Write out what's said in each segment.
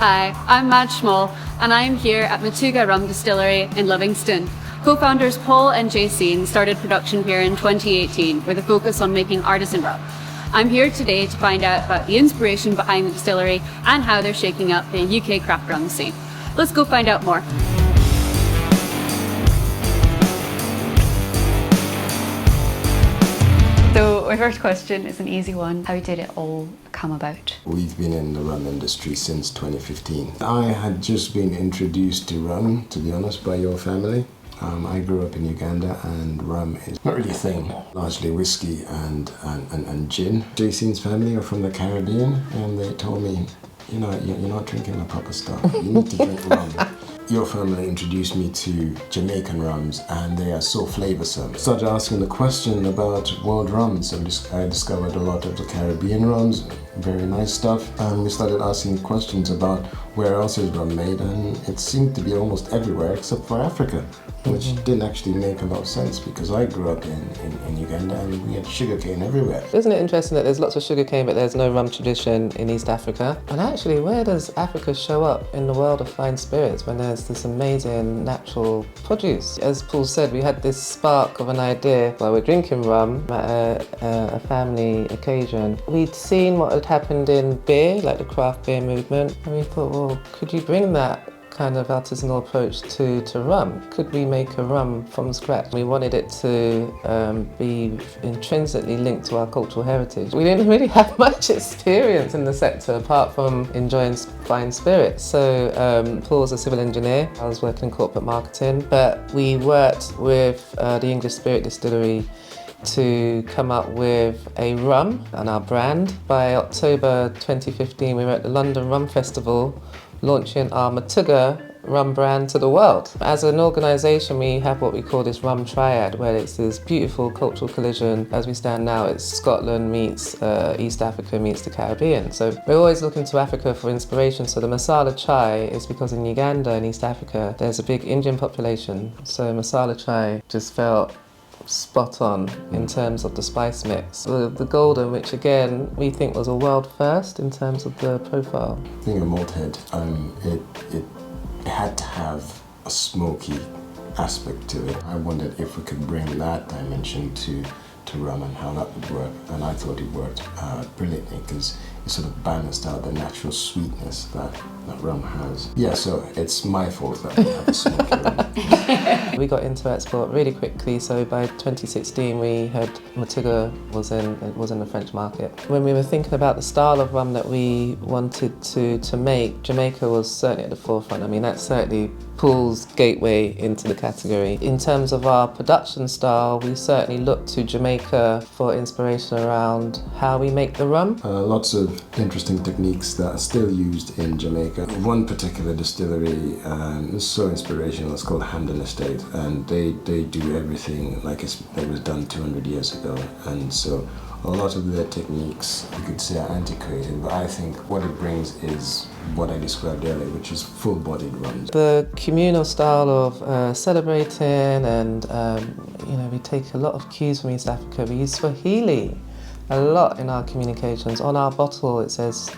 Hi, I'm Schmoll, and I'm here at Matugga Rum Distillery in Livingston. Co-founders Paul and Jacine started production here in 2018 with a focus on making artisan rum. I'm here today to find out about the inspiration behind the distillery and how they're shaking up the UK craft rum scene. Let's go find out more. So my first question is an easy one. How did it all come about? We've been in the rum industry since 2015. I had just been introduced to rum, to be honest, by your family. I grew up in Uganda and rum is not really a thing. Largely whiskey and gin. Jacine's family are from the Caribbean and they told me, you know, you're not drinking the proper stuff. You need to drink rum. Your family introduced me to Jamaican rums and they are so flavoursome. I started asking the question about world rums and I discovered a lot of the Caribbean rums, very nice stuff. And we started asking questions about where else is rum made, and it seemed to be almost everywhere except for Africa, which didn't actually make a lot of sense because I grew up in Uganda and we had sugarcane everywhere. Isn't it interesting that there's lots of sugarcane but there's no rum tradition in East Africa? And actually, where does Africa show up in the world of fine spirits when there's this amazing natural produce? As Paul said, we had this spark of an idea while we're drinking rum at a family occasion. We'd seen what had happened in beer, like the craft beer movement, and we thought, well, could you bring that kind of artisanal approach to rum? Could we make a rum from scratch? We wanted it to be intrinsically linked to our cultural heritage. We didn't really have much experience in the sector apart from enjoying fine spirits. So Paul's a civil engineer, I was working in corporate marketing, but we worked with the English Spirit Distillery to come up with a rum and our brand. By October 2015, we were at the London Rum Festival launching our Matugga rum brand to the world. As an organisation, we have what we call this rum triad, where it's this beautiful cultural collision. As we stand now, it's Scotland meets East Africa meets the Caribbean. So we're always looking to Africa for inspiration. So the masala chai is because in Uganda and East Africa, there's a big Indian population. So masala chai just felt spot on in terms of the spice mix. The golden, which again we think was a world first in terms of the profile. Being a malt head, it had to have a smoky aspect to it. I wondered if we could bring that dimension to rum and how that would work, and I thought it worked brilliantly because it sort of balanced out the natural sweetness that rum has. Yeah, so it's my fault that we have a smoky rum. We got into export really quickly, so by 2016 we had Matuga was in the French market. When we were thinking about the style of rum that we wanted to make, Jamaica was certainly at the forefront. I mean, that's certainly Paul's gateway into the category. In terms of our production style, we certainly looked to Jamaica for inspiration around how we make the rum. Lots of interesting techniques that are still used in Jamaica. One particular distillery is so inspirational, it's called Hamden Estate, and they do everything like it was done 200 years ago, and so a lot of their techniques, you could say, are antiquated, but I think what it brings is what I described earlier, which is full-bodied rums. The communal style of celebrating, and we take a lot of cues from East Africa. We use Swahili a lot in our communications. On our bottle it says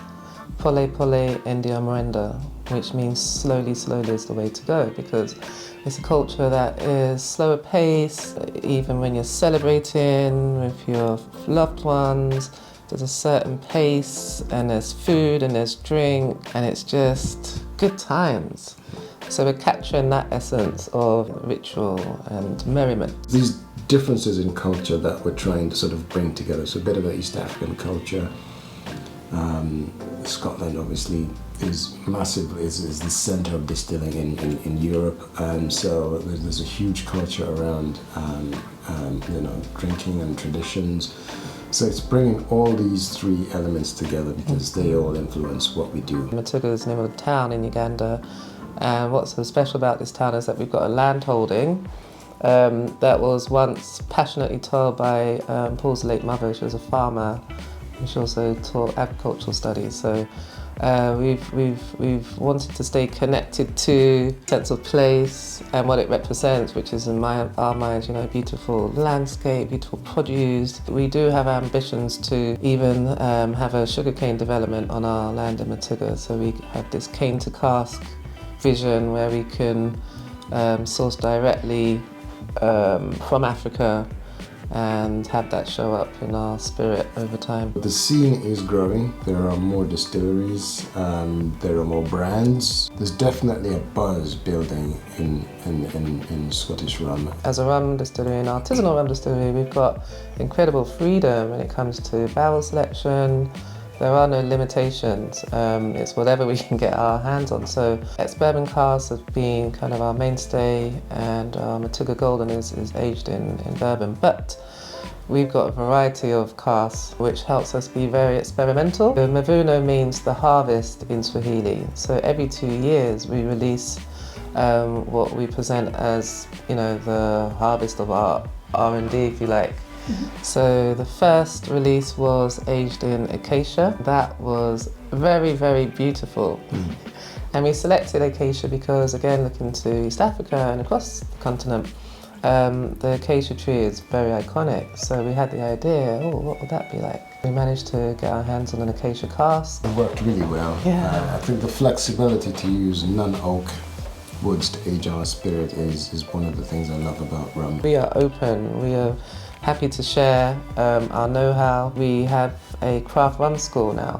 "Pole pole endia morenda," which means slowly, slowly is the way to go, because it's a culture that is slower pace. Even when you're celebrating with your loved ones, there's a certain pace, and there's food and there's drink, and it's just good times. So we're capturing that essence of ritual and merriment. These differences in culture that we're trying to sort of bring together, so a bit of an East African culture. Scotland obviously is massive, is the centre of distilling in Europe, and so there's a huge culture around drinking and traditions. So it's bringing all these three elements together because they all influence what we do. Matuga is the name of a town in Uganda, and what's so special about this town is that we've got a land holding that was once passionately toiled by Paul's late mother. She was a farmer, and she also taught agricultural studies. So We've wanted to stay connected to sense of place and what it represents, which is in our minds, you know, beautiful landscape, beautiful produce. We do have ambitions to even have a sugarcane development on our land in Matuga. So we have this cane to cask vision where we can source directly from Africa and have that show up in our spirit over time. The scene is growing. There are more distilleries, there are more brands. There's definitely a buzz building in Scottish rum. As a rum distillery, an artisanal rum distillery, we've got incredible freedom when it comes to barrel selection. There are no limitations. It's whatever we can get our hands on. So ex-bourbon casks have been kind of our mainstay, and our Matuga Golden is aged in bourbon. But we've got a variety of casks which helps us be very experimental. The Mavuno means the harvest in Swahili. So every 2 years we release what we present as, you know, the harvest of our R&D, if you like. So the first release was aged in acacia. That was very, very beautiful. And we selected acacia because, again, looking to East Africa and across the continent, the acacia tree is very iconic. So we had the idea, oh, what would that be like? We managed to get our hands on an acacia cask. It worked really well. Yeah. I think the flexibility to use non-oak woods to age our spirit is one of the things I love about rum. We are open. We are happy to share our know-how. We have a craft rum school now.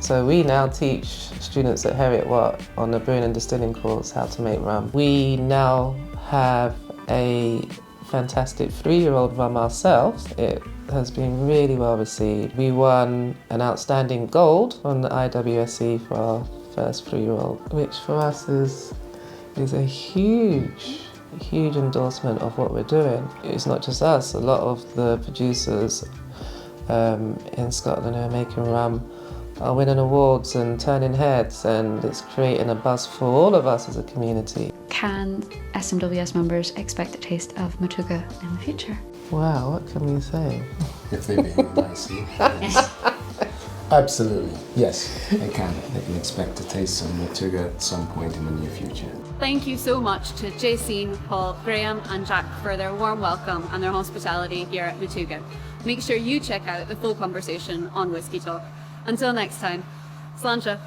So we now teach students at Heriot Watt on the brewing and distilling course how to make rum. We now have a fantastic 3-year-old rum ourselves. It has been really well received. We won an outstanding gold from the IWSC for our first 3-year-old, which for us is a huge endorsement of what we're doing. It's not just us, a lot of the producers in Scotland who are making rum are winning awards and turning heads, and it's creating a buzz for all of us as a community. Can SMWS members expect a taste of Matuga in the future? Wow, what can we say? If they behave nicely. Yes. Absolutely, yes, they can. They can expect to taste some Matuga at some point in the near future. Thank you so much to Jacine, Paul, Graham and Jack for their warm welcome and their hospitality here at Matuga. Make sure you check out the full conversation on Whisky Talk. Until next time, Sláinte.